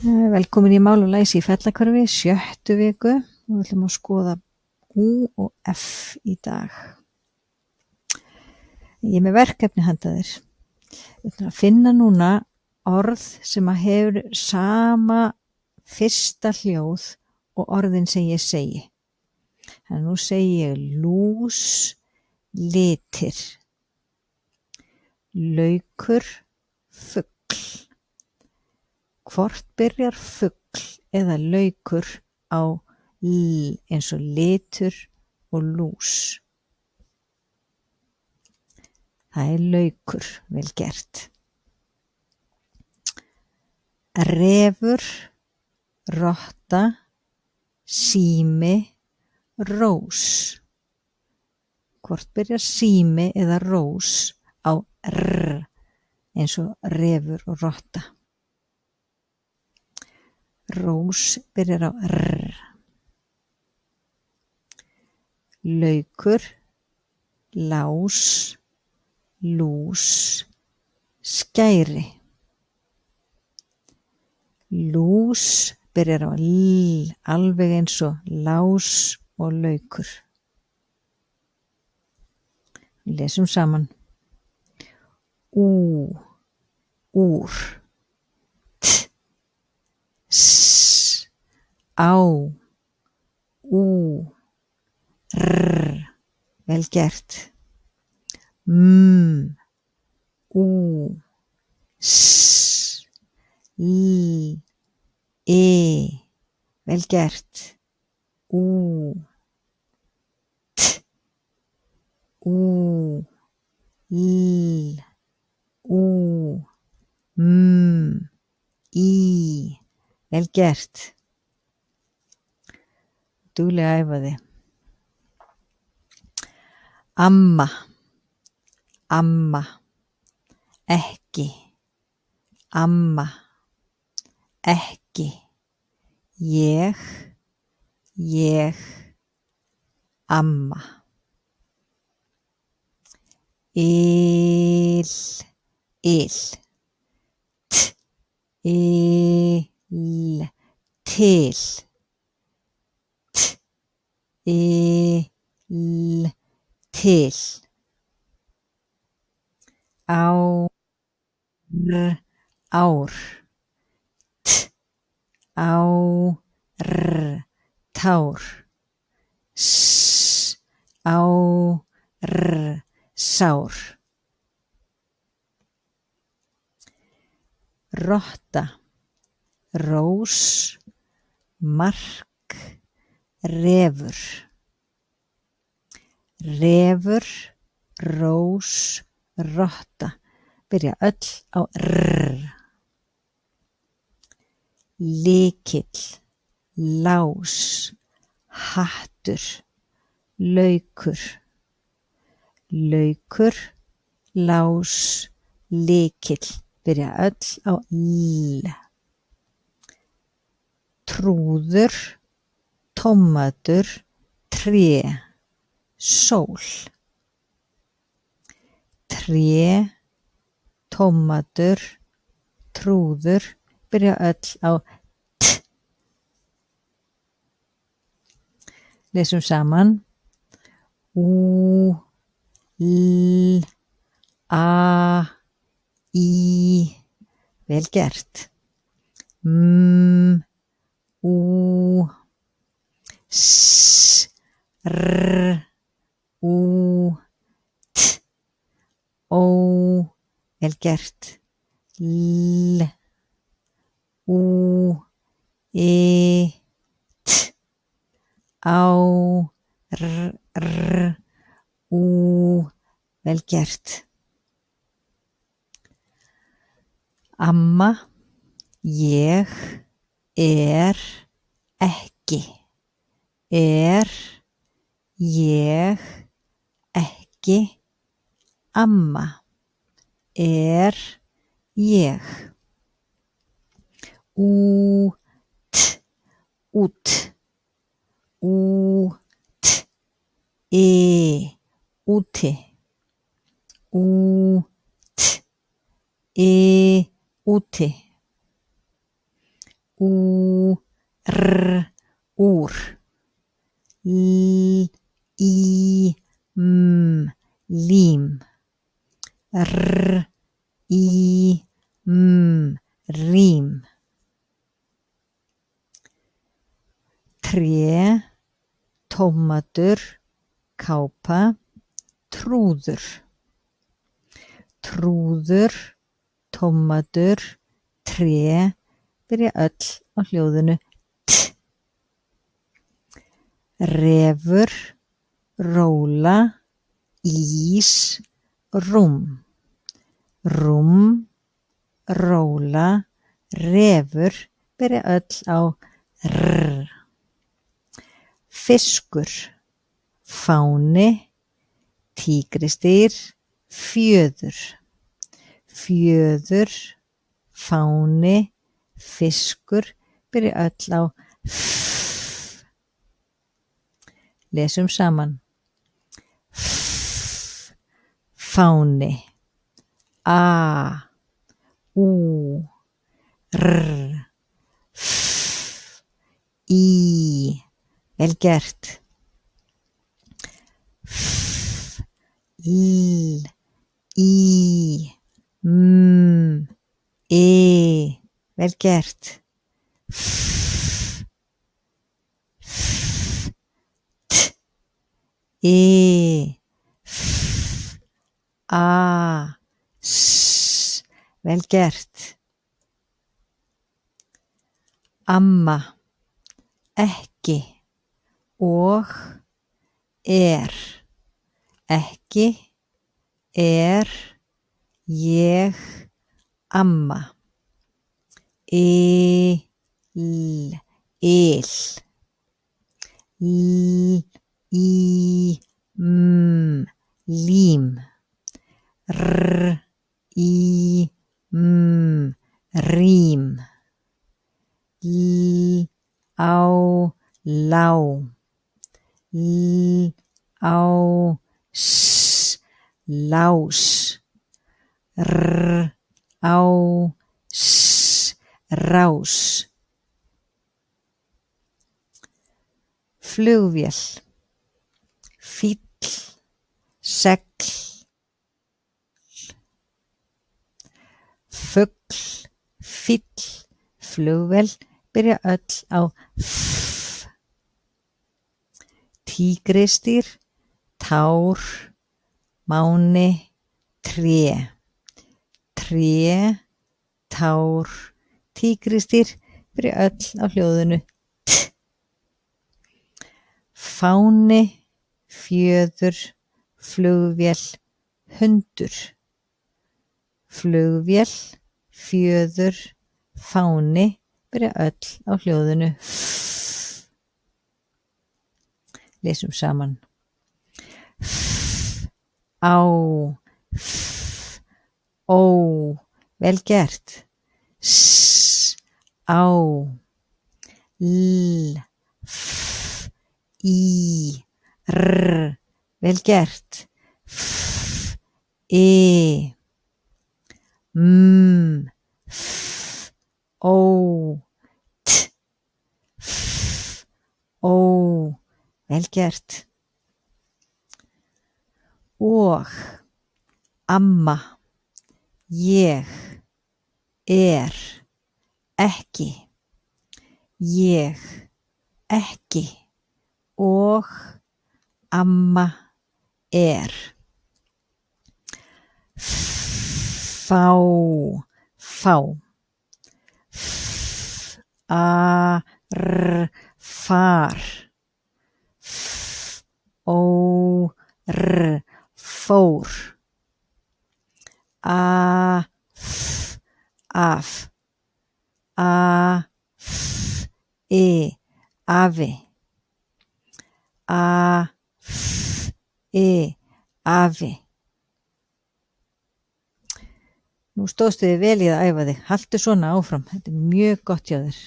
Velkomin í Mál og læsi í Fellahvarfi, 7. viku og við ætlum að skoða U og F í dag. Ég er með verkefni handa þér. Við ætlum að finna núna orð sem að hefur sama fyrsta hljóð og orðin sem ég segi. Þannig að nú segi ég lús, litir, laukur, fugl. Hvort byrjar fugl eða laukur á l eins og litur og lús? Það er laukur, vel gert. Refur, rotta, sími, rós. Hvort byrjar sími eða rós á r eins og refur og rotta? Rós byrjar á r. Laukur, lás, lús, skæri. Lús byrjar á l, alveg eins og lás og laukur. Lesum saman. Úr, t, s, á, r, vel gert. S, l, vel gert. T, l, vel gert. Duglega æfa þig. Amma, amma, ekki, amma, ekki. Ég, amma. Il, t, til, t, til. Ár, t, tár. S, sár. Rotta, rós, mark, refur. Refur, rós, rotta. Byrja öll á r. Lykill, lás, hattur, laukur. Laukur, lás, lykill. Byrja öll á l. Trúður, tómatur, tré, sól. Tré, tómatur, trúður. Byrja öll á t. Lesum saman. L, í, vel gert. S, t, vel gert. L, t, vel gert. Amma, ég, ekki. Ég, ekki. Amma, ég. Út, út. Út, úti. Út, úti. úr, úr, lím, rím, tré, tómatur, kápa, trúður, tómatur, tré, byrja öll á hljóðinu t. Refur, róla, ís, rúm, róla, refur, byrja öll á r. Fiskur, fáni, tígrisdýr, fjöður, fáni, fiskur, byrja öll á f. Lesum saman. Fáni, a, ú, r, f, í, vel gert. F, í, vel gert. F, t, f, a, s, vel gert. Amma, ekki og ekki, ég, amma. Il, lím, rím, lá, lás, rás. Flugvél, fíll, segl, fugl, fíll, flugvél, byrja öll á f. Tígrisdýr, tár, máni, tré, tár, tígrisdýr, byrja öll á hljóðinu t. Fáni, fjöður, flugvél, hundur, flugvél, fjöður, fáni, byrja öll á hljóðinu f. Lesum saman. F, á, f, ó, vel gert. S, á, l, f, í, r, vel gert. F, f, ó, t, f, ó, vel gert. Og, amma, ég, ekki, ég, ekki, og, amma, fá, far, fór, af, afi, afi. Nú stóðstu þig vel í að æfa þig. Haltu svona áfram. Þetta er mjög gott hjá þér.